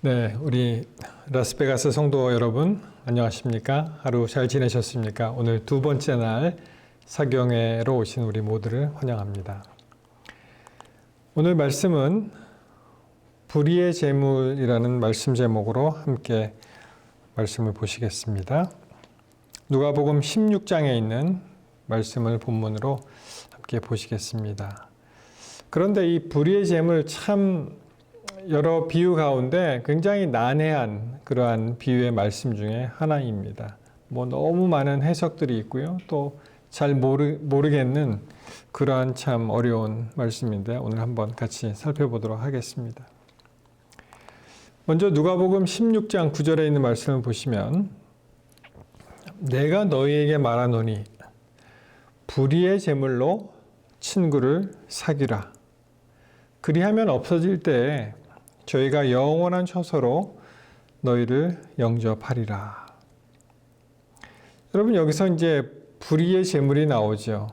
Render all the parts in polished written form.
네, 우리 라스베가스 성도 여러분, 안녕하십니까? 하루 잘 지내셨습니까? 오늘 두 번째 날 사경회로 오신 우리 모두를 환영합니다. 오늘 말씀은 불의의 재물이라는 말씀 제목으로 함께 말씀을 보시겠습니다. 누가복음 16장에 있는 말씀을 본문으로 함께 보시겠습니다. 그런데 이 불의의 재물 참 여러 비유 가운데 굉장히 난해한 그러한 비유의 말씀 중에 하나입니다. 너무 많은 해석들이 있고요. 또 잘 모르겠는 그러한 참 어려운 말씀인데 오늘 한번 같이 살펴보도록 하겠습니다. 먼저 누가복음 16장 9절에 있는 말씀을 보시면 내가 너희에게 말하노니 불의의 재물로 친구를 사귀라. 그리하면 없어질 때에 저희가 영원한 처소로 너희를 영접하리라. 여러분, 여기서 이제 불의의 재물이 나오죠.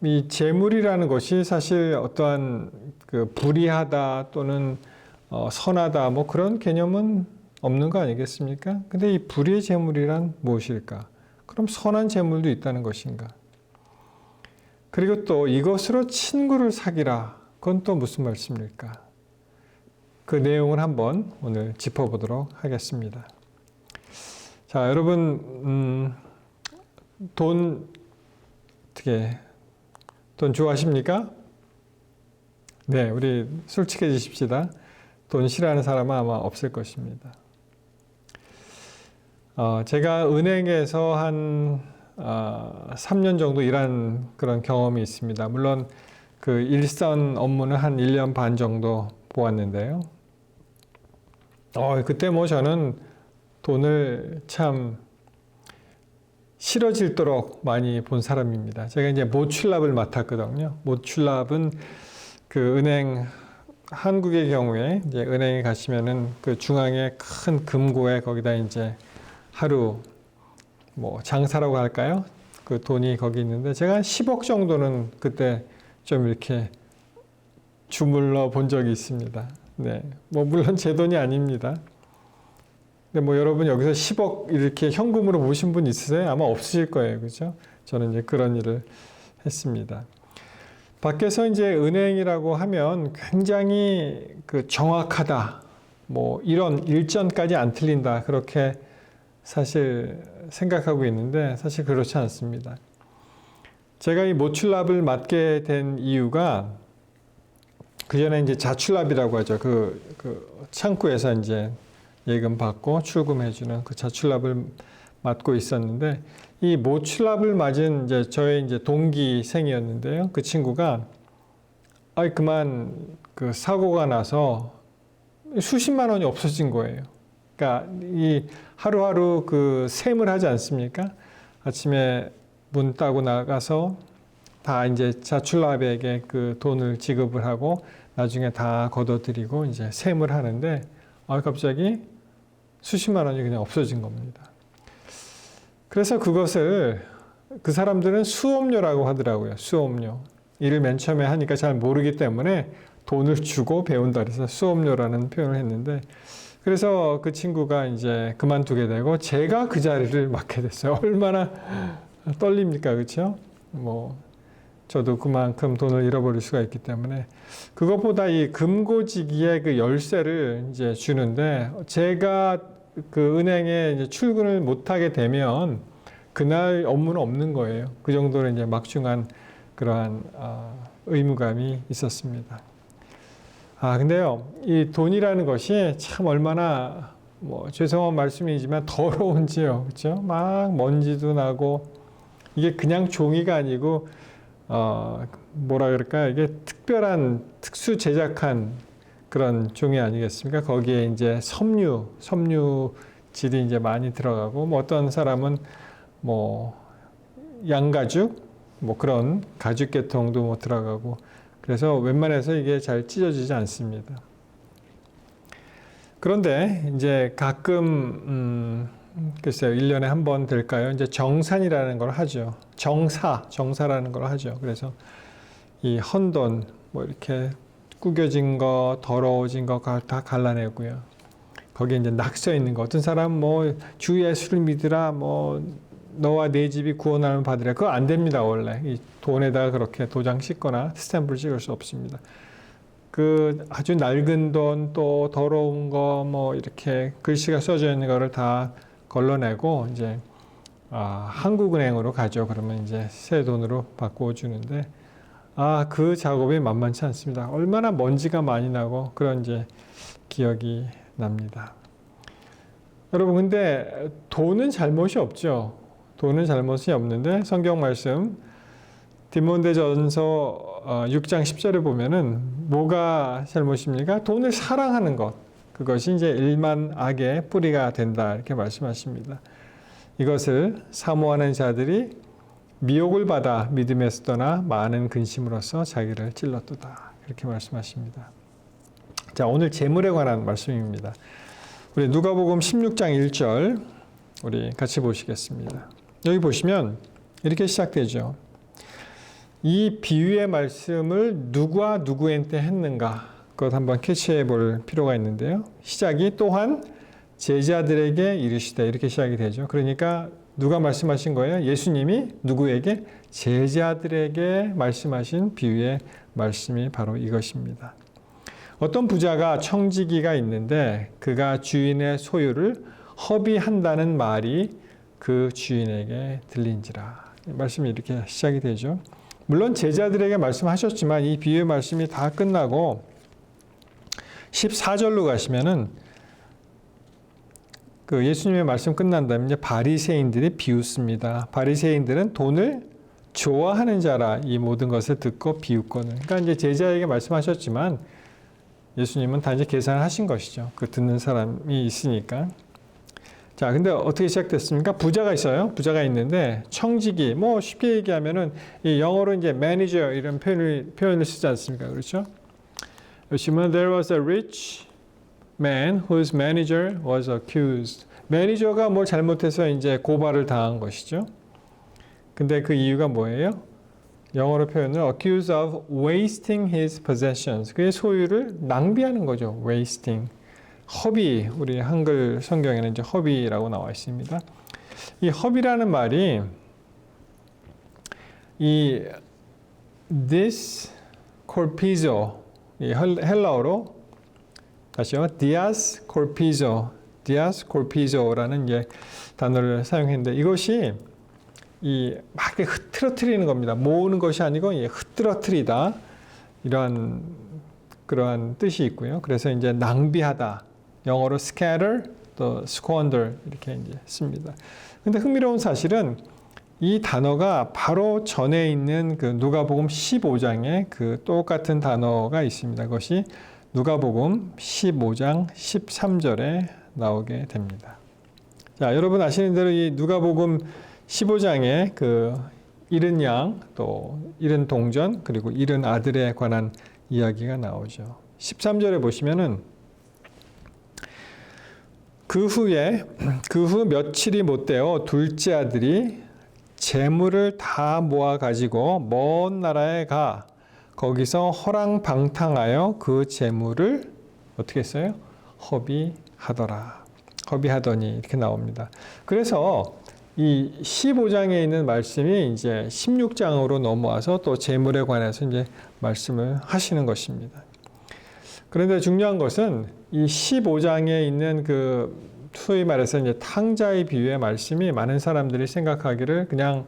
이 재물이라는 것이 사실 어떠한 불의하다 또는 선하다 그런 개념은 없는 거 아니겠습니까? 근데 이 불의의 재물이란 무엇일까? 그럼 선한 재물도 있다는 것인가? 그리고 또 이것으로 친구를 사귀라. 그건 또 무슨 말씀일까? 그 내용을 한번 오늘 짚어보도록 하겠습니다. 자, 여러분, 돈 좋아하십니까? 네, 우리 솔직해지십시다. 돈 싫어하는 사람은 아마 없을 것입니다. 제가 은행에서 한 3년 정도 일한 그런 경험이 있습니다. 물론 그 일선 업무는 한 1년 반 정도 보았는데요. 그때 저는 돈을 참 싫어질도록 많이 본 사람입니다. 제가 이제 모출납을 맡았거든요. 모출납은 그 은행, 한국의 경우에 이제 은행에 가시면은 그 중앙에 큰 금고에 거기다 이제 하루 장사라고 할까요? 그 돈이 거기 있는데 제가 한 10억 정도는 그때 좀 이렇게 주물러 본 적이 있습니다. 네. 물론 제 돈이 아닙니다. 근데 여러분 여기서 10억 이렇게 현금으로 보신 분 있으세요? 아마 없으실 거예요. 그죠? 저는 이제 그런 일을 했습니다. 밖에서 이제 은행이라고 하면 굉장히 정확하다. 이런 일전까지 안 틀린다. 그렇게 사실 생각하고 있는데 사실 그렇지 않습니다. 제가 이 모출납을 맡게 된 이유가 그 전에 이제 자출납이라고 하죠. 그 창구에서 이제 예금 받고 출금해주는 그 자출납을 맡고 있었는데 이 모출납을 맞은 이제 저의 이제 동기생이었는데요. 그 친구가 그만 사고가 나서 수십만 원이 없어진 거예요. 그러니까 이 하루하루 셈을 하지 않습니까? 아침에 문 따고 나가서 다 이제 자출납에게 그 돈을 지급을 하고 나중에 다 걷어들이고 이제 셈을 하는데 갑자기 수십만 원이 그냥 없어진 겁니다. 그래서 그것을 그 사람들은 수업료라고 하더라고요. 수업료. 일을 맨 처음에 하니까 잘 모르기 때문에 돈을 주고 배운다 그래서 수업료라는 표현을 했는데 그래서 그 친구가 이제 그만두게 되고 제가 그 자리를 맡게 됐어요. 얼마나 떨립니까? 그렇죠? 저도 그만큼 돈을 잃어버릴 수가 있기 때문에 그것보다 이 금고지기의 그 열쇠를 이제 주는데 제가 그 은행에 이제 출근을 못하게 되면 그날 업무는 없는 거예요. 그 정도로 이제 막중한 그러한 의무감이 있었습니다. 근데요, 이 돈이라는 것이 참 얼마나 죄송한 말씀이지만 더러운지요, 그렇죠? 막 먼지도 나고 이게 그냥 종이가 아니고 뭐라 그럴까? 이게 특별한 특수 제작한 그런 종이 아니겠습니까? 거기에 이제 섬유질이 이제 많이 들어가고, 어떤 사람은 양가죽, 그런 가죽 계통도 들어가고, 그래서 웬만해서 이게 잘 찢어지지 않습니다. 그런데 이제 가끔, 글쎄요, 1년에 한 번 될까요? 이제 정산이라는 걸 하죠. 정사라는 걸 하죠. 그래서 이 헌돈, 이렇게 구겨진 거, 더러워진 거 다 갈라내고요. 거기에 이제 낙서 있는 거. 어떤 사람 뭐 주 예수를 믿으라, 뭐 너와 내 집이 구원함을 받으라. 그거 안 됩니다, 원래. 이 돈에다가 그렇게 도장 찍거나 스탬프를 찍을 수 없습니다. 그 아주 낡은 돈, 또 더러운 거, 뭐 이렇게 글씨가 써져 있는 거를 다 걸러내고 이제 한국은행으로 가죠. 그러면 이제 새 돈으로 바꾸어 주는데 그 작업이 만만치 않습니다. 얼마나 먼지가 많이 나고 그런 이제 기억이 납니다. 여러분, 근데 돈은 잘못이 없죠. 돈은 잘못이 없는데 성경 말씀 디모데전서 6장 10절에 보면은 뭐가 잘못입니까? 돈을 사랑하는 것. 그것이 이제 일만 악의 뿌리가 된다. 이렇게 말씀하십니다. 이것을 사모하는 자들이 미혹을 받아 믿음에서 떠나 많은 근심으로써 자기를 찔렀도다. 이렇게 말씀하십니다. 자, 오늘 재물에 관한 말씀입니다. 우리 누가복음 16장 1절 우리 같이 보시겠습니다. 여기 보시면 이렇게 시작되죠. 이 비유의 말씀을 누구와 누구한테 했는가? 그것 한번 캐치해 볼 필요가 있는데요. 시작이 또한 제자들에게 이르시되 이렇게 시작이 되죠. 그러니까 누가 말씀하신 거예요? 예수님이 누구에게? 제자들에게 말씀하신 비유의 말씀이 바로 이것입니다. 어떤 부자가 청지기가 있는데 그가 주인의 소유를 허비한다는 말이 그 주인에게 들린지라. 말씀이 이렇게 시작이 되죠. 물론 제자들에게 말씀하셨지만 이 비유의 말씀이 다 끝나고 14절로 가시면은 그 예수님의 말씀 끝난 다음에 이제 바리새인들이 비웃습니다. 바리새인들은 돈을 좋아하는 자라 이 모든 것을 듣고 비웃거늘. 그러니까 이제 제자에게 말씀하셨지만 예수님은 단지 계산을 하신 것이죠. 그 듣는 사람이 있으니까. 자, 근데 어떻게 시작됐습니까? 부자가 있어요. 부자가 있는데 청지기, 뭐 쉽게 얘기하면은 이 영어로 이제 매니저 이런 표현을 쓰지 않습니까? 그렇죠? 보시면 there was a rich man whose manager was accused. 매니저가 뭘 잘못해서 이제 고발을 당한 것이죠. 근데 그 이유가 뭐예요? 영어로 표현을 accused of wasting his possessions. 그의 소유를 낭비하는 거죠. wasting. 허비, 우리 한글 성경에는 이제 허비라고 나와 있습니다. 이 허비라는 말이 이 this corpizo, 이 헬라어로 다시요, dias corpizo라는 이제 단어를 사용했는데 이것이 이 막 흐트러뜨리는 겁니다. 모으는 것이 아니고 흐트러뜨리다 이러한 그러한 뜻이 있고요. 그래서 이제 낭비하다. 영어로 scatter, 또 squander 이렇게 이제 씁니다. 근데 흥미로운 사실은 이 단어가 바로 전에 있는 그 누가복음 15장에 그 똑같은 단어가 있습니다. 그것이 누가복음 15장 13절에 나오게 됩니다. 자, 여러분 아시는 대로 이 누가복음 15장에 그 잃은 양, 또 잃은 동전, 그리고 잃은 아들에 관한 이야기가 나오죠. 13절에 보시면은 그 후 며칠이 못되어 둘째 아들이 재물을 다 모아 가지고 먼 나라에 가 거기서 허랑방탕하여 그 재물을 어떻게 했어요? 허비하더니 이렇게 나옵니다. 그래서 이 15장에 있는 말씀이 이제 16장으로 넘어와서 또 재물에 관해서 이제 말씀을 하시는 것입니다. 그런데 중요한 것은 이 15장에 있는 그 소위 말해서 이제 탕자의 비유의 말씀이 많은 사람들이 생각하기를 그냥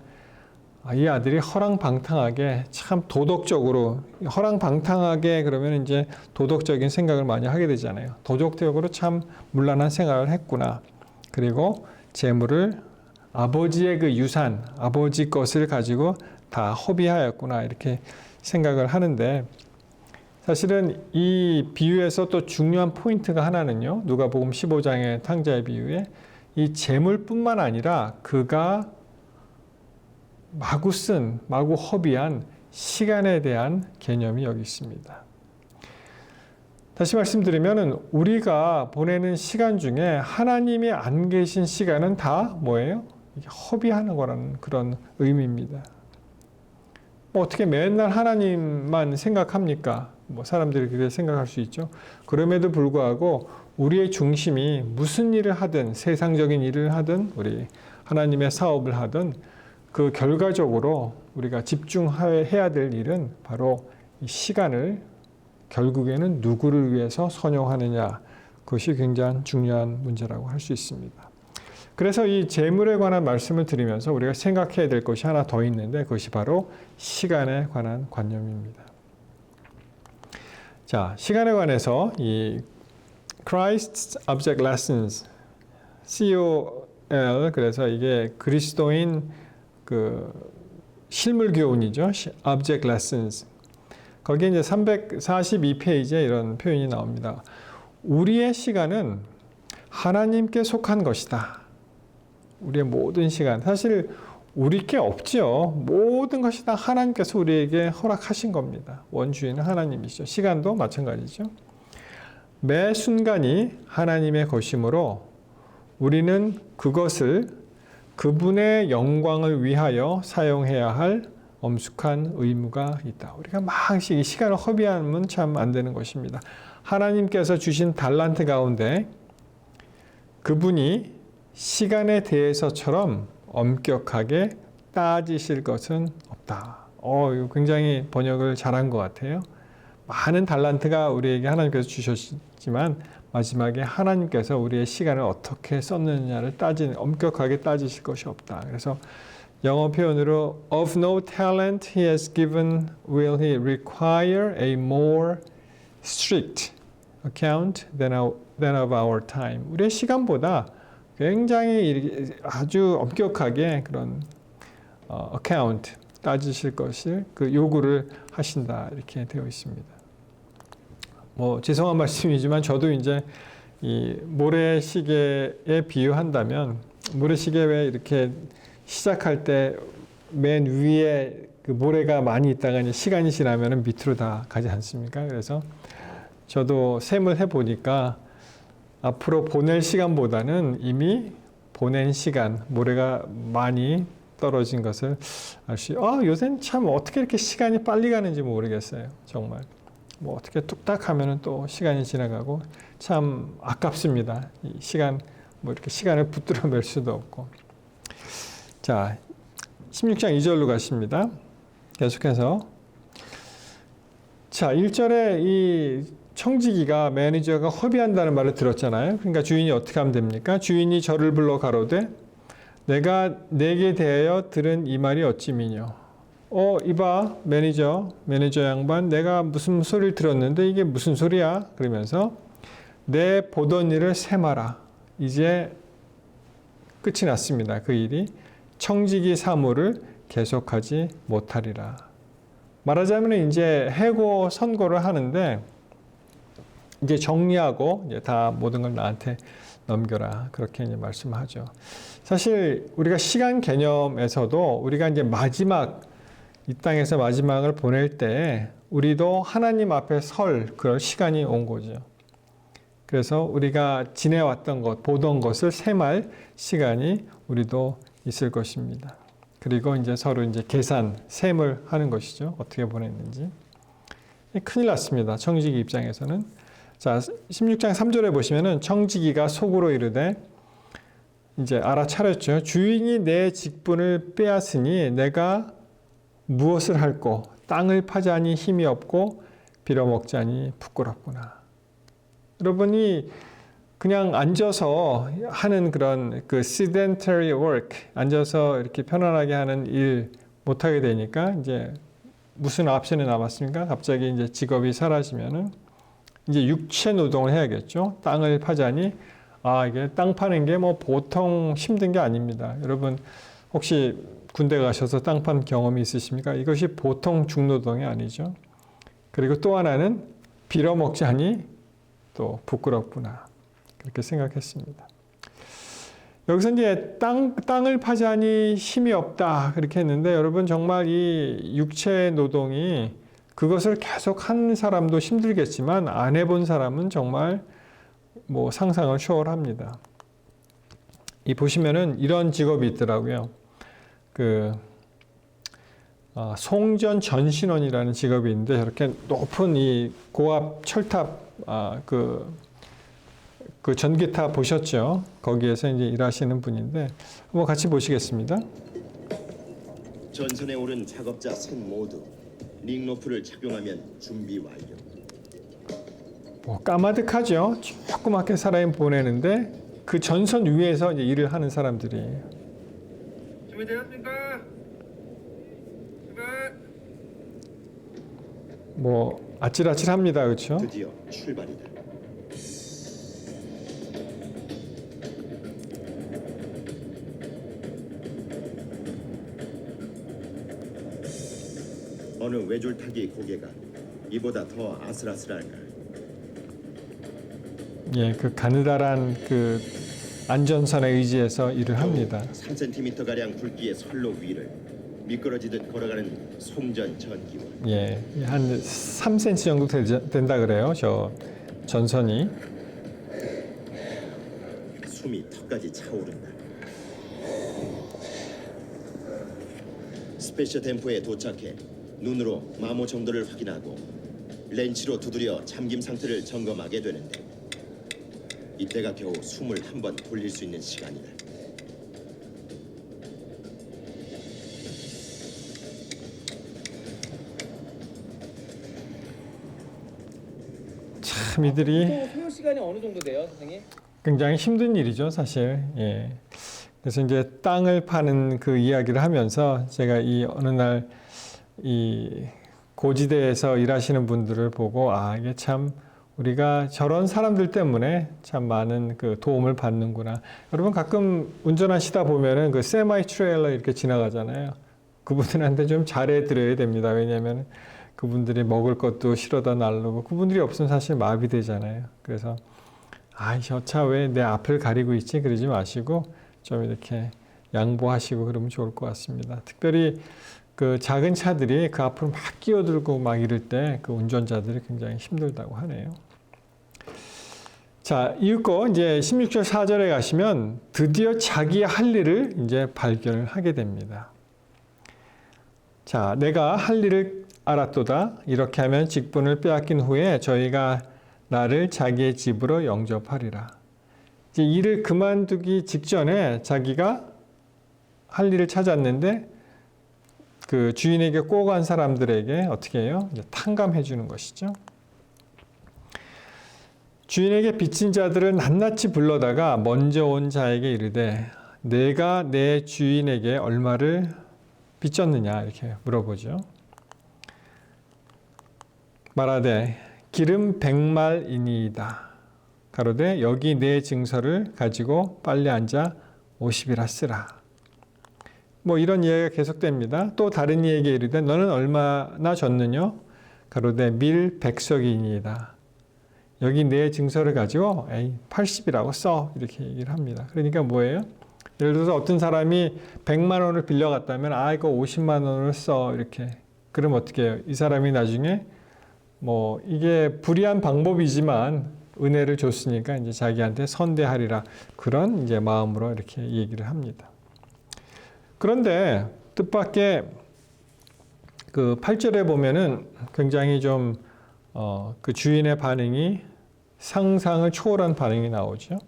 이 아들이 허랑방탕하게 참 도덕적으로 허랑방탕하게 그러면 이제 도덕적인 생각을 많이 하게 되잖아요. 도덕적으로 참 문란한 생각을 했구나. 그리고 재물을 아버지의 그 유산, 아버지 것을 가지고 다 허비하였구나 이렇게 생각을 하는데 사실은 이 비유에서 또 중요한 포인트가 하나는요. 누가복음 15장의 탕자의 비유에 이 재물뿐만 아니라 그가 마구 허비한 시간에 대한 개념이 여기 있습니다. 다시 말씀드리면 우리가 보내는 시간 중에 하나님이 안 계신 시간은 다 뭐예요? 허비하는 거라는 그런 의미입니다. 뭐 어떻게 맨날 하나님만 생각합니까? 뭐 사람들이 그렇게 생각할 수 있죠. 그럼에도 불구하고 우리의 중심이 무슨 일을 하든 세상적인 일을 하든 우리 하나님의 사업을 하든 그 결과적으로 우리가 집중해야 될 일은 바로 이 시간을 결국에는 누구를 위해서 선용하느냐, 그것이 굉장히 중요한 문제라고 할 수 있습니다. 그래서 이 재물에 관한 말씀을 드리면서 우리가 생각해야 될 것이 하나 더 있는데 그것이 바로 시간에 관한 관념입니다. 자, 시간에 관해서 이 Christ's Object Lessons, COL, 그래서 이게 그리스도인 그 실물 교훈이죠. Object Lessons. 거기에 이제 342페이지에 이런 표현이 나옵니다. 우리의 시간은 하나님께 속한 것이다. 우리의 모든 시간. 사실 우리 게 없죠. 모든 것이 다 하나님께서 우리에게 허락하신 겁니다. 원주인은 하나님이시죠. 시간도 마찬가지죠. 매 순간이 하나님의 것이므로 우리는 그것을 그분의 영광을 위하여 사용해야 할 엄숙한 의무가 있다. 우리가 막 이 시간을 허비하면 참 안 되는 것입니다. 하나님께서 주신 달란트 가운데 그분이 시간에 대해서처럼 엄격하게 따지실 것은 없다. 이거 굉장히 번역을 잘한 것 같아요. 많은 달란트가 우리에게 하나님께서 주셨지만 마지막에 하나님께서 우리의 시간을 어떻게 썼느냐를 엄격하게 따지실 것이 없다. 그래서 영어 표현으로 of no talent he has given will he require a more strict account than of our time. 우리의 시간보다 굉장히 아주 엄격하게 그런 account 따지실 것을 그 요구를 하신다 이렇게 되어 있습니다. 뭐 죄송한 말씀이지만 저도 이제 이 모래시계에 비유한다면 모래시계 왜 이렇게 시작할 때 맨 위에 그 모래가 많이 있다가 이제 시간이 지나면은 밑으로 다 가지 않습니까? 그래서 저도 셈을 해보니까 앞으로 보낼 시간보다는 이미 보낸 시간, 모래가 많이 떨어진 것을 알 수, 요새는 참 어떻게 이렇게 시간이 빨리 가는지 모르겠어요. 정말. 뭐 어떻게 뚝딱 하면은 또 시간이 지나가고 참 아깝습니다. 이 시간, 뭐 이렇게 시간을 붙들어 맬 수도 없고. 자, 16장 2절로 가십니다. 계속해서. 자, 1절에 이 청지기가 매니저가 허비한다는 말을 들었잖아요. 그러니까 주인이 어떻게 하면 됩니까? 주인이 저를 불러 가로되 내가 내게 대하여 들은 이 말이 어찌미뇨? 이봐 매니저 양반 내가 무슨 소리를 들었는데 이게 무슨 소리야? 그러면서 내 보던 일을 세마라. 이제 끝이 났습니다. 그 일이 청지기 사무를 계속하지 못하리라. 말하자면 이제 해고 선고를 하는데 이제 정리하고 이제 다 모든 걸 나한테 넘겨라. 그렇게 이제 말씀하죠. 사실 우리가 시간 개념에서도 우리가 이제 이 땅에서 마지막을 보낼 때 우리도 하나님 앞에 설 그런 시간이 온 거죠. 그래서 우리가 지내왔던 것, 보던 것을 셈할 시간이 우리도 있을 것입니다. 그리고 이제 서로 이제 셈을 하는 것이죠. 어떻게 보냈는지. 큰일 났습니다. 청지기 입장에서는. 자, 16장 3절에 보시면은 청지기가 속으로 이르되 이제 알아차렸죠. 주인이 내 직분을 빼앗으니 내가 무엇을 할꼬? 땅을 파자니 힘이 없고 빌어먹자니 부끄럽구나. 여러분이 그냥 앉아서 하는 그런 그 sedentary work, 앉아서 이렇게 편안하게 하는 일 못하게 되니까 이제 무슨 옵션이 남았습니까? 갑자기 이제 직업이 사라지면은 이제 육체 노동을 해야겠죠. 땅을 파자니 이게 땅 파는 게 뭐 보통 힘든 게 아닙니다. 여러분 혹시 군대 가셔서 땅 판 경험이 있으십니까? 이것이 보통 중노동이 아니죠. 그리고 또 하나는 빌어먹자니 또 부끄럽구나. 그렇게 생각했습니다. 여기서 이제 땅을 파자니 힘이 없다. 그렇게 했는데 여러분 정말 이 육체 노동이 그것을 계속 한 사람도 힘들겠지만 안 해본 사람은 정말 뭐 상상을 초월합니다. 보시면은 이런 직업이 있더라고요. 송전 전신원이라는 직업이 있는데 이렇게 높은 이 고압 철탑 그 전기탑 보셨죠? 거기에서 이제 일하시는 분인데 한번 같이 보시겠습니다. 전선에 오른 작업자 셋 모두 링로프를 착용하면 준비 완료. 뭐 까마득하죠. 조그맣게 사람이 보내는데 그 전선 위에서 이제 일을 하는 사람들이에요. 준비되었습니까? 출발! 뭐 아찔아찔합니다, 그렇죠? 드디어 출발이다. 어느 외줄타기 고개가 이보다 더 아슬아슬할까? 예, 그 가느다란 그 안전선에 의지해서 일을 합니다. 3cm 가량 굵기의 선로 위를 미끄러지듯 걸어가는 송전 전기원. 예, 한 3cm 정도 된다 그래요. 저 전선이. 숨이 턱까지 차오른다. 스페셜 댐프에 도착해 눈으로 마모 정도를 확인하고 렌치로 두드려 잠김 상태를 점검하게 되는데 이때가 겨우 숨을 한 번 돌릴 수 있는 시간이다. 참 이들이 보통 소요 시간이 어느 정도 돼요, 선생님? 굉장히 힘든 일이죠, 사실. 예. 그래서 이제 땅을 파는 그 이야기를 하면서 제가 이 어느 날 이 고지대에서 일하시는 분들을 보고 이게 참 우리가 저런 사람들 때문에 참 많은 그 도움을 받는구나. 여러분 가끔 운전하시다 보면은 그 세마이 트레일러 이렇게 지나가잖아요. 그분들한테 좀 잘해 드려야 됩니다. 왜냐하면 그분들이 먹을 것도 실어다 나르고 그분들이 없으면 사실 마비되잖아요. 그래서 저 차 왜 내 앞을 가리고 있지? 그러지 마시고 좀 이렇게 양보하시고 그러면 좋을 것 같습니다. 특별히 그 작은 차들이 그 앞으로 막 끼어들고 막 이럴 때 그 운전자들이 굉장히 힘들다고 하네요. 자, 이윽고 이제 16절 4절에 가시면 드디어 자기의 할 일을 이제 발견을 하게 됩니다. 자, 내가 할 일을 알았도다. 이렇게 하면 직분을 빼앗긴 후에 저희가 나를 자기의 집으로 영접하리라. 이제 일을 그만두기 직전에 자기가 할 일을 찾았는데 그 주인에게 꼭 간 사람들에게 어떻게 해요? 이제 탕감해 주는 것이죠. 주인에게 빚진 자들을 낱낱이 불러다가 먼저 온 자에게 이르되 내가 내 주인에게 얼마를 빚졌느냐 이렇게 물어보죠. 말하되 기름 100말이니이다. 가로되 여기 내 증서를 가지고 빨리 앉아 50이라 쓰라. 뭐 이런 이야기가 계속됩니다. 또 다른 이에게 이르되 너는 얼마나 졌느냐? 가로되 밀 100석이니이다. 여기 내 증서를 가지고 80이라고 써 이렇게 얘기를 합니다. 그러니까 뭐예요? 예를 들어서 어떤 사람이 100만 원을 빌려갔다면 이거 50만 원을 써 이렇게. 그럼 어떻게 해요? 이 사람이 나중에 뭐 이게 불의한 방법이지만 은혜를 줬으니까 이제 자기한테 선대하리라 그런 이제 마음으로 이렇게 얘기를 합니다. 그런데 뜻밖의 그 8절에 보면은 굉장히 좀 그 주인의 반응이 상상을 초월한 반응이 나오죠.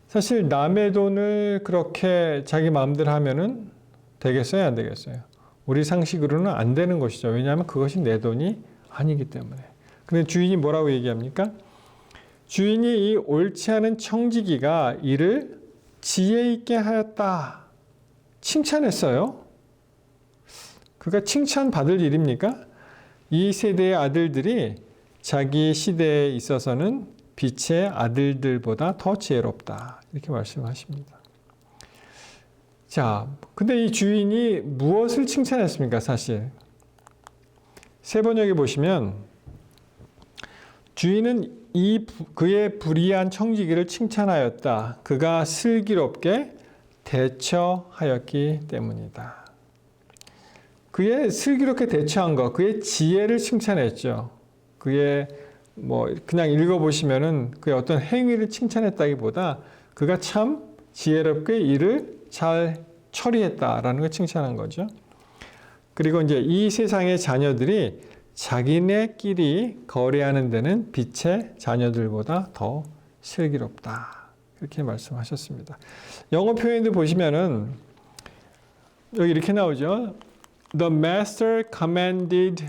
사실 남의 돈을 그렇게 자기 마음대로 하면은 되겠어요, 안 되겠어요? 우리 상식으로는 안 되는 것이죠. 왜냐하면 그것이 내 돈이 아니기 때문에. 근데 주인이 뭐라고 얘기합니까? 주인이 이 옳지 않은 청지기가 이를 지혜 있게 하였다. 칭찬했어요. 그가 칭찬받을 일입니까? 이 세대의 아들들이 자기 시대에 있어서는 빛의 아들들보다 더 지혜롭다. 이렇게 말씀하십니다. 자, 근데 이 주인이 무엇을 칭찬했습니까, 사실? 세번역에 보시면 주인은 그의 불의한 청지기를 칭찬하였다. 그가 슬기롭게 대처하였기 때문이다. 그의 슬기롭게 대처한 것, 그의 지혜를 칭찬했죠. 그의 그냥 읽어보시면은 그의 어떤 행위를 칭찬했다기보다 그가 참 지혜롭게 일을 잘 처리했다라는 걸 칭찬한 거죠. 그리고 이제 이 세상의 자녀들이 자기네끼리 거래하는 데는 빛의 자녀들보다 더 슬기롭다. 이렇게 말씀하셨습니다. 영어 표현도 보시면은 여기 이렇게 나오죠. The master commended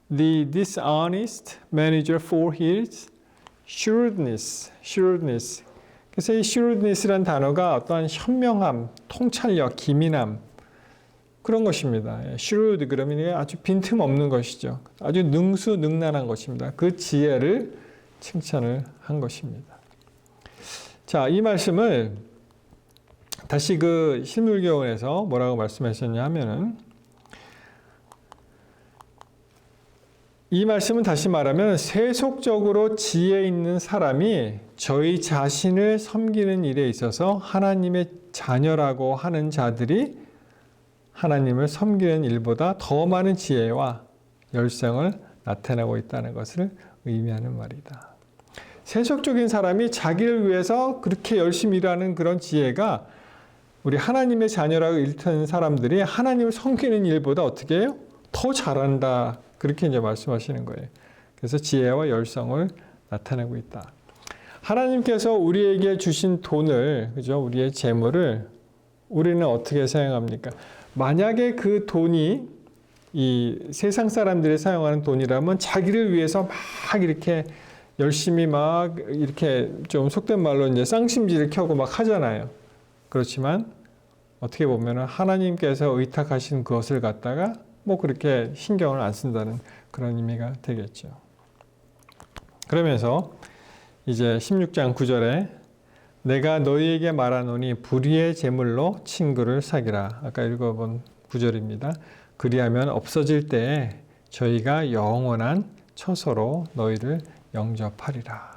the dishonest manager for his shrewdness. 그래서 이 shrewdness라는 단어가 어떠한 현명함, 통찰력, 기민함 그런 것입니다. shrewd 그러면 아주 빈틈없는 것이죠. 아주 능수능란한 것입니다. 그 지혜를 칭찬을 한 것입니다. 자, 이 말씀을 다시 그 실물교훈에서 뭐라고 말씀하셨냐 하면은 이 말씀은 다시 말하면 세속적으로 지혜 있는 사람이 저희 자신을 섬기는 일에 있어서 하나님의 자녀라고 하는 자들이 하나님을 섬기는 일보다 더 많은 지혜와 열성을 나타내고 있다는 것을 의미하는 말이다. 세속적인 사람이 자기를 위해서 그렇게 열심히 일하는 그런 지혜가 우리 하나님의 자녀라고 일컫는 사람들이 하나님을 섬기는 일보다 어떻게 해요? 더 잘한다. 그렇게 이제 말씀하시는 거예요. 그래서 지혜와 열성을 나타내고 있다. 하나님께서 우리에게 주신 돈을, 그죠? 우리의 재물을 우리는 어떻게 사용합니까? 만약에 그 돈이 이 세상 사람들이 사용하는 돈이라면 자기를 위해서 막 이렇게 열심히 막 이렇게 좀 속된 말로 이제 쌍심지를 켜고 막 하잖아요. 그렇지만 어떻게 보면 하나님께서 의탁하신 그것을 갖다가 뭐 그렇게 신경을 안 쓴다는 그런 의미가 되겠죠. 그러면서 이제 16장 9절에 내가 너희에게 말하노니 불의의 재물로 친구를 사귀라. 아까 읽어본 구절입니다. 그리하면 없어질 때에 저희가 영원한 처소로 너희를 영접하리라.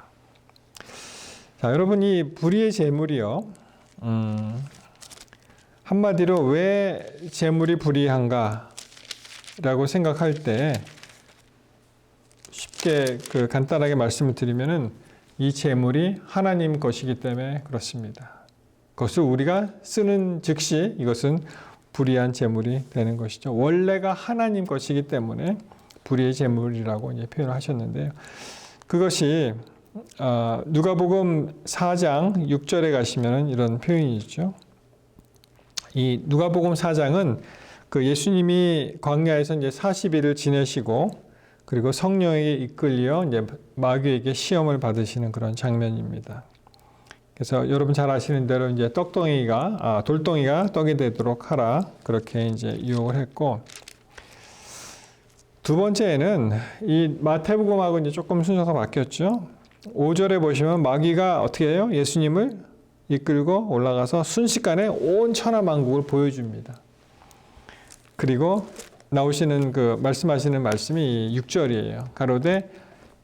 자, 여러분 이 불의의 재물이요. 한마디로 왜 재물이 불의한가? 라고 생각할 때 쉽게 간단하게 말씀을 드리면은 이 재물이 하나님 것이기 때문에 그렇습니다. 그것을 우리가 쓰는 즉시 이것은 불의한 재물이 되는 것이죠. 원래가 하나님 것이기 때문에 불의의 재물이라고 이제 표현을 하셨는데요. 그것이 누가복음 4장 6절에 가시면 이런 표현이 있죠. 이 누가복음 4장은 그 예수님이 광야에서 이제 40일을 지내시고 그리고 성령에게 이끌려 이제 마귀에게 시험을 받으시는 그런 장면입니다. 그래서 여러분 잘 아시는 대로 이제 돌덩이가 떡이 되도록 하라 그렇게 이제 유혹을 했고 두 번째는 이 마태복음하고 이제 조금 순서가 바뀌었죠. 5절에 보시면 마귀가 어떻게 해요? 예수님을 이끌고 올라가서 순식간에 온 천하 만국을 보여줍니다. 그리고 나오시는 말씀하시는 말씀이 6절이에요. 가로되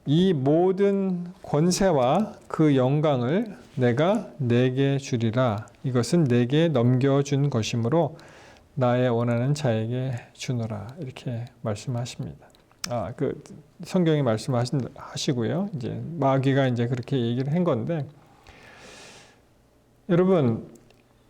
이 모든 권세와 그 영광을 내가 내게 주리라. 이것은 내게 넘겨준 것이므로 나의 원하는 자에게 주노라. 이렇게 말씀하십니다. 성경이 말씀하시고요. 이제 마귀가 이제 그렇게 얘기를 한 건데, 여러분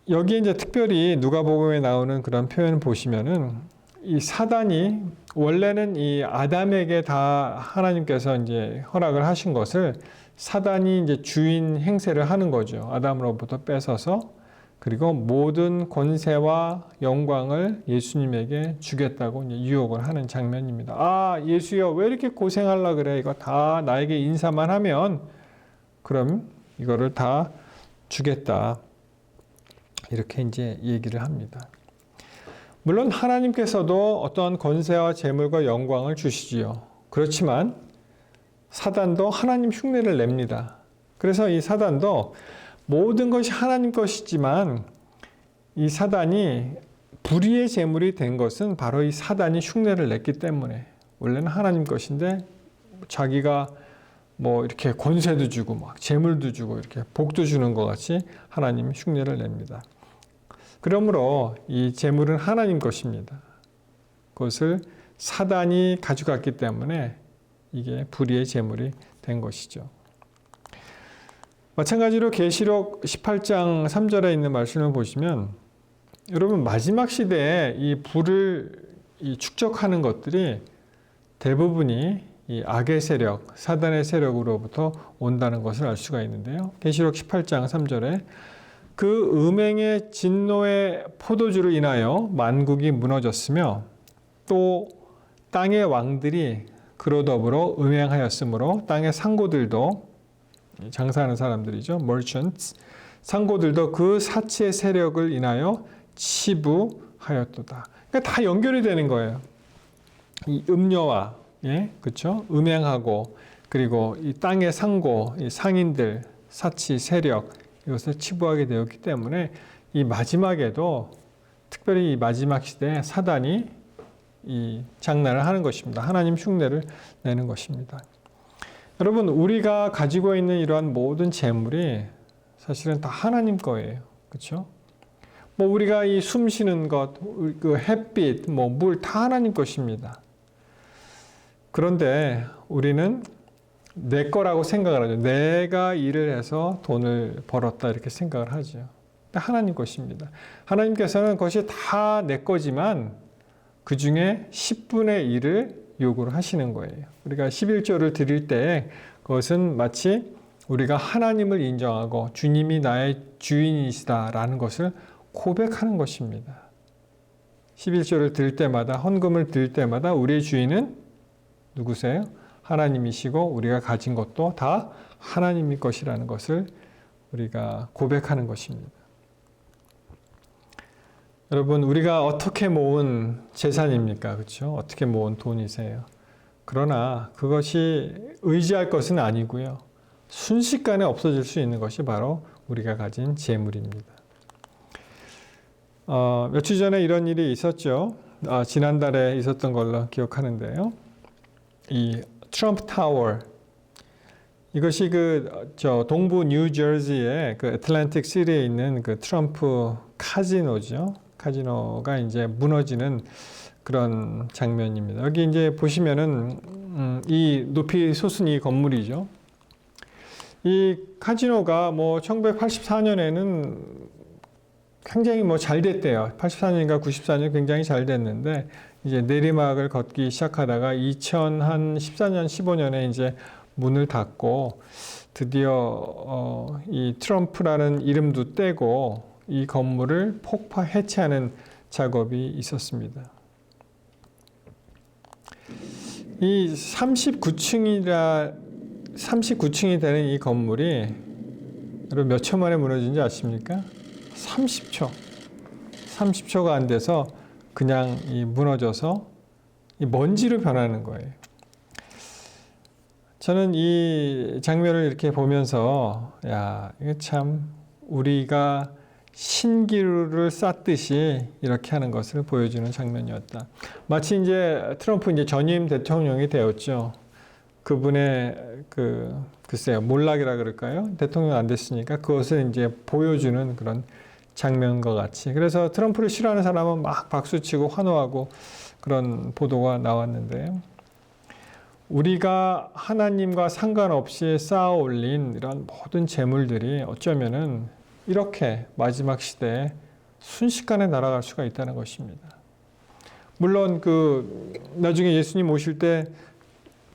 여기 이제 특별히 누가복음에 나오는 그런 표현을 보시면은 이 사단이 원래는 이 아담에게 다 하나님께서 이제 허락을 하신 것을 사단이 이제 주인 행세를 하는 거죠. 아담으로부터 뺏어서 그리고 모든 권세와 영광을 예수님에게 주겠다고 이제 유혹을 하는 장면입니다. 아, 예수여 왜 이렇게 고생하려 그래? 이거 다 나에게 인사만 하면 그럼 이거를 다 주겠다. 이렇게 이제 얘기를 합니다. 물론 하나님께서도 어떠한 권세와 재물과 영광을 주시지요. 그렇지만 사단도 하나님 흉내를 냅니다. 그래서 이 사단도 모든 것이 하나님 것이지만 이 사단이 불의의 재물이 된 것은 바로 이 사단이 흉내를 냈기 때문에 원래는 하나님 것인데 자기가 뭐 이렇게 권세도 주고 막 재물도 주고 이렇게 복도 주는 것 같이 하나님 흉내를 냅니다. 그러므로 이 재물은 하나님 것입니다. 그것을 사단이 가져갔기 때문에 이게 불의의 재물이 된 것이죠. 마찬가지로 계시록 18장 3절에 있는 말씀을 보시면 여러분 마지막 시대에 이 불을 이 축적하는 것들이 대부분이 이 악의 세력, 사단의 세력으로부터 온다는 것을 알 수가 있는데요. 계시록 18장 3절에 그 음행의 진노의 포도주로 인하여 만국이 무너졌으며 또 땅의 왕들이 그로 더불어 음행하였으므로 땅의 상고들도 장사하는 사람들이죠. merchants. 상고들도 그 사치의 세력을 인하여 치부하였도다. 그러니까 다 연결이 되는 거예요. 이 음녀와 그렇죠? 음행하고 그리고 이 땅의 상고, 이 상인들, 사치, 세력 이것을 치부하게 되었기 때문에 이 마지막에도 특별히 이 마지막 시대에 사단이 이 장난을 하는 것입니다. 하나님 흉내를 내는 것입니다. 여러분, 우리가 가지고 있는 이러한 모든 재물이 사실은 다 하나님 거예요. 그렇죠? 뭐 우리가 이 숨 쉬는 것, 그 햇빛, 뭐 물 다 하나님 것입니다. 그런데 우리는 내 거라고 생각을 하죠. 내가 일을 해서 돈을 벌었다 이렇게 생각을 하죠. 하나님 것입니다. 하나님께서는 그것이 다 내 거지만 그 중에 10분의 1을 요구를 하시는 거예요. 우리가 11조를 드릴 때 그것은 마치 우리가 하나님을 인정하고 주님이 나의 주인이시다라는 것을 고백하는 것입니다. 11조를 드릴 때마다, 헌금을 드릴 때마다 우리의 주인은 누구세요? 하나님이시고 우리가 가진 것도 다 하나님의 것이라는 것을 우리가 고백하는 것입니다. 여러분, 우리가 어떻게 모은 재산입니까? 그렇죠? 어떻게 모은 돈이세요? 그러나 그것이 의지할 것은 아니고요. 순식간에 없어질 수 있는 것이 바로 우리가 가진 재물입니다. 며칠 전에 이런 일이 있었죠. 지난달에 있었던 걸로 기억하는데요. 이 트럼프 타워, 이것이 동부 뉴저지의 그 애틀랜틱 시티에 있는 그 트럼프 카지노죠. 카지노가 이제 무너지는 그런 장면입니다. 여기 이제 보시면은 이 높이 솟은 이 건물이죠. 이 카지노가 뭐 1984년에는 굉장히 뭐 잘 됐대요. 84년인가 94년 굉장히 잘 됐는데 이제 내리막을 걷기 시작하다가 2014년, 15년에 이제 문을 닫고 드디어 이 트럼프라는 이름도 떼고 이 건물을 폭파 해체하는 작업이 있었습니다. 이 39층이 되는 이 건물이 여러분 몇 초 만에 무너진지 아십니까? 30초가 안 돼서 그냥 무너져서 이 먼지로 변하는 거예요. 저는 이 장면을 이렇게 보면서 야, 이거 참 우리가 신기루를 쌓듯이 이렇게 하는 것을 보여주는 장면이었다. 마치 이제 트럼프 이제 전임 대통령이 되었죠. 그분의 글쎄요, 몰락이라 그럴까요? 대통령 안 됐으니까 그것을 이제 보여주는 그런 장면과 같이. 그래서 트럼프를 싫어하는 사람은 막 박수치고 환호하고 그런 보도가 나왔는데요. 우리가 하나님과 상관없이 쌓아 올린 이런 모든 재물들이 어쩌면은 이렇게 마지막 시대에 순식간에 날아갈 수가 있다는 것입니다. 물론 나중에 예수님 오실 때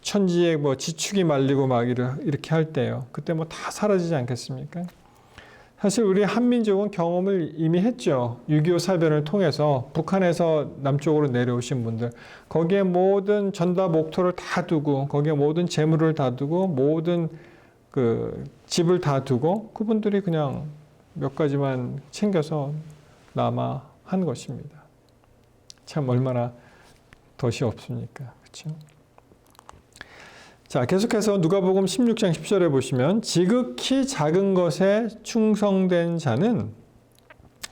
천지에 뭐 지축이 말리고 막 이렇게 할 때요. 그때 뭐 다 사라지지 않겠습니까? 사실 우리 한민족은 경험을 이미 했죠. 6.25 사변을 통해서 북한에서 남쪽으로 내려오신 분들, 거기에 모든 전다 목토를 다 두고, 거기에 모든 재물을 다 두고, 모든 집을 다 두고, 그분들이 그냥 몇 가지만 챙겨서 남아 한 것입니다. 참 얼마나 덫이 없습니까? 그렇죠? 자, 계속해서 누가복음 16장 10절에 보시면 지극히 작은 것에 충성된 자는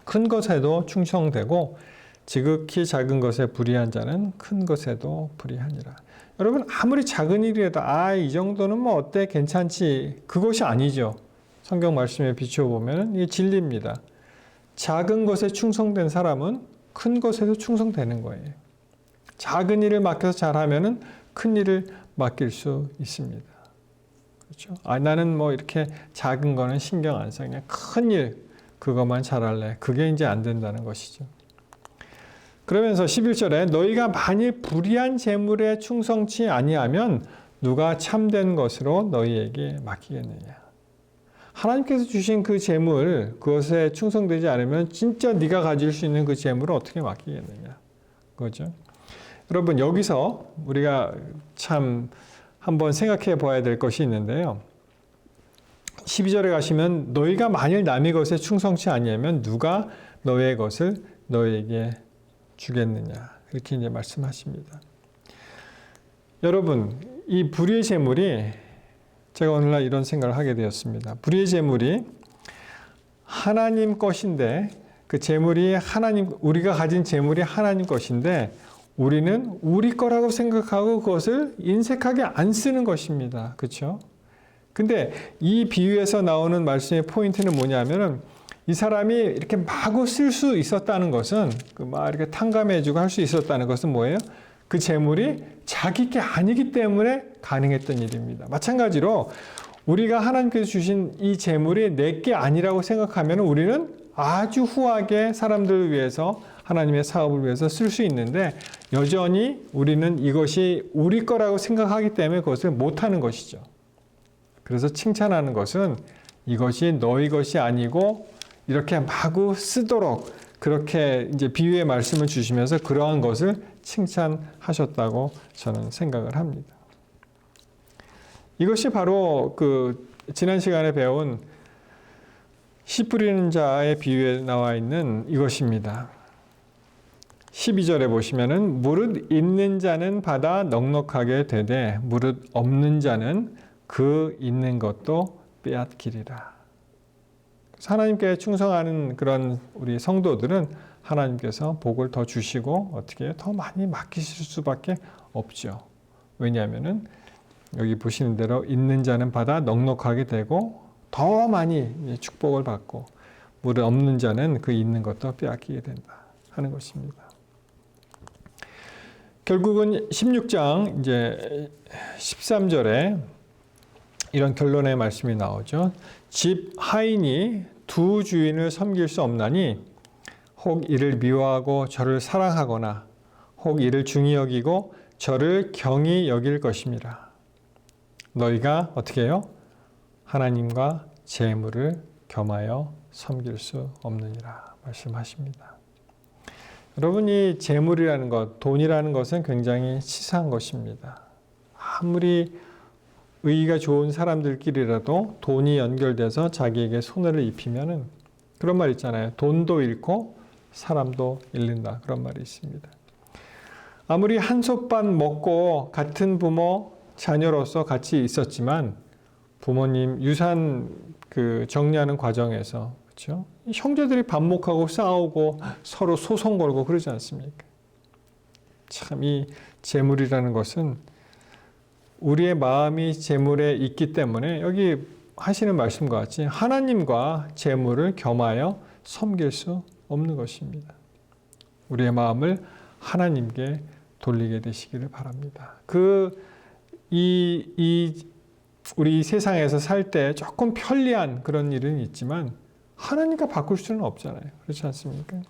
큰 것에도 충성되고 지극히 작은 것에 불의한 자는 큰 것에도 불의하니라. 여러분, 아무리 작은 일이라도 이 정도는 뭐 어때? 괜찮지? 그것이 아니죠. 성경 말씀에 비추어보면 이게 진리입니다. 작은 것에 충성된 사람은 큰 것에도 충성되는 거예요. 작은 일을 맡겨서 잘하면은 큰 일을 맡길 수 있습니다. 그렇죠? 나는 뭐 이렇게 작은 거는 신경 안 써. 그냥 큰 일, 그것만 잘할래. 그게 이제 안 된다는 것이죠. 그러면서 11절에 너희가 만일 불의한 재물에 충성치 아니하면 누가 참된 것으로 너희에게 맡기겠느냐. 하나님께서 주신 그 재물, 그것에 충성되지 않으면 진짜 네가 가질 수 있는 그 재물을 어떻게 맡기겠느냐. 그거죠. 여러분, 여기서 우리가 참 한번 생각해 봐야 될 것이 있는데요. 12절에 가시면 너희가 만일 남의 것에 충성치 아니하면 누가 너의 것을 너희에게 주겠느냐. 이렇게 이제 말씀하십니다. 여러분, 이 불의의 재물이 제가 오늘날 이런 생각을 하게 되었습니다. 불의의 재물이 하나님 것인데 그 재물이 우리가 가진 재물이 하나님 것인데 우리는 우리 거라고 생각하고 그것을 인색하게 안 쓰는 것입니다. 그렇죠? 근데 이 비유에서 나오는 말씀의 포인트는 뭐냐면은 이 사람이 이렇게 마구 쓸 수 있었다는 것은 막 이렇게 탕감해주고 할 수 있었다는 것은 뭐예요? 그 재물이 자기 게 아니기 때문에 가능했던 일입니다. 마찬가지로 우리가 하나님께서 주신 이 재물이 내 게 아니라고 생각하면 우리는 아주 후하게 사람들을 위해서 하나님의 사업을 위해서 쓸 수 있는데 여전히 우리는 이것이 우리 거라고 생각하기 때문에 그것을 못하는 것이죠. 그래서 칭찬하는 것은 이것이 너희 것이 아니고 이렇게 마구 쓰도록 그렇게 이제 비유의 말씀을 주시면서 그러한 것을 칭찬하셨다고 저는 생각을 합니다. 이것이 바로 그 지난 시간에 배운 씨 뿌리는 자의 비유에 나와 있는 이것입니다. 12절에 보시면은 무릇 있는 자는 받아 넉넉하게 되되 무릇 없는 자는 그 있는 것도 빼앗기리라. 하나님께 충성하는 그런 우리 성도들은 하나님께서 복을 더 주시고 어떻게 해요? 더 많이 맡기실 수밖에 없죠. 왜냐하면은 여기 보시는 대로 있는 자는 받아 넉넉하게 되고 더 많이 축복을 받고 무릇 없는 자는 그 있는 것도 빼앗기게 된다 하는 것입니다. 결국은 16장 이제 13절에 이런 결론의 말씀이 나오죠. 집 하인이 두 주인을 섬길 수 없나니 혹 이를 미워하고 저를 사랑하거나 혹 이를 중히 여기고 저를 경히 여길 것임이라. 너희가 어떻게 해요? 하나님과 재물을 겸하여 섬길 수 없느니라 말씀하십니다. 여러분이 재물이라는 것, 돈이라는 것은 굉장히 치사한 것입니다. 아무리 의의가 좋은 사람들끼리라도 돈이 연결돼서 자기에게 손해를 입히면은 그런 말 있잖아요. 돈도 잃고 사람도 잃는다. 그런 말이 있습니다. 아무리 한솥밥 먹고 같은 부모 자녀로서 같이 있었지만 부모님 유산 정리하는 과정에서 그렇죠? 형제들이 반목하고 싸우고 서로 소송 걸고 그러지 않습니까? 참 이 재물이라는 것은 우리의 마음이 재물에 있기 때문에 여기 하시는 말씀과 같이 하나님과 재물을 겸하여 섬길 수 없는 것입니다. 우리의 마음을 하나님께 돌리게 되시기를 바랍니다. 우리 세상에서 살 때 조금 편리한 그런 일은 있지만 하나님과 바꿀 수는 없잖아요. 그렇지 않습니까?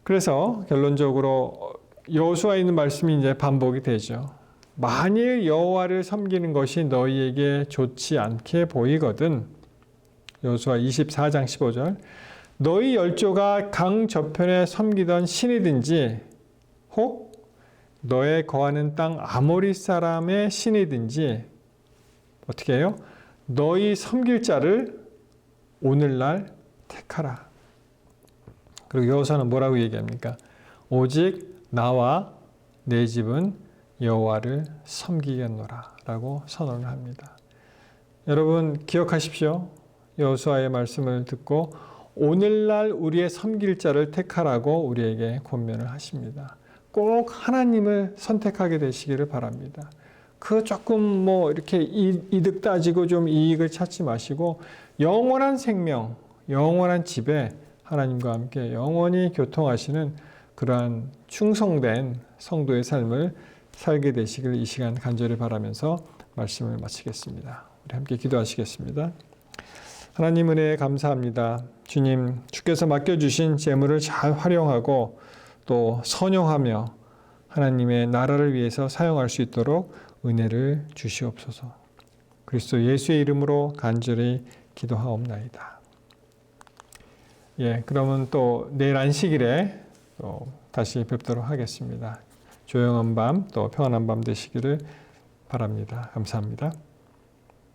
그래서 결론적으로 여호수아에 있는 말씀이 이제 반복이 되죠. 만일 여호와를 섬기는 것이 너희에게 좋지 않게 보이거든. 여호수아 24장 15절. 너희 열조가 강 저편에 섬기던 신이든지 혹 너의 거하는 땅 아모리 사람의 신이든지 어떻게 해요? 너희 섬길 자를 오늘날 택하라. 그리고 여호수아는 뭐라고 얘기합니까? 오직 나와 내 집은 여호와를 섬기겠노라 라고 선언을 합니다. 여러분 기억하십시오. 여호수아의 말씀을 듣고 오늘날 우리의 섬길 자를 택하라고 우리에게 권면을 하십니다. 꼭 하나님을 선택하게 되시기를 바랍니다. 그 조금 이렇게 이득 따지고 좀 이익을 찾지 마시고 영원한 생명, 영원한 집에 하나님과 함께 영원히 교통하시는 그러한 충성된 성도의 삶을 살게 되시길 이 시간 간절히 바라면서 말씀을 마치겠습니다. 우리 함께 기도하시겠습니다. 하나님 은혜에 감사합니다. 주님, 주께서 맡겨주신 재물을 잘 활용하고 또 선용하며 하나님의 나라를 위해서 사용할 수 있도록 은혜를 주시옵소서. 그리스도 예수의 이름으로 간절히 기도하옵나이다. 예, 그러면 또 내일 안식일에 또 다시 뵙도록 하겠습니다. 조용한 밤 또 평안한 밤 되시기를 바랍니다. 감사합니다.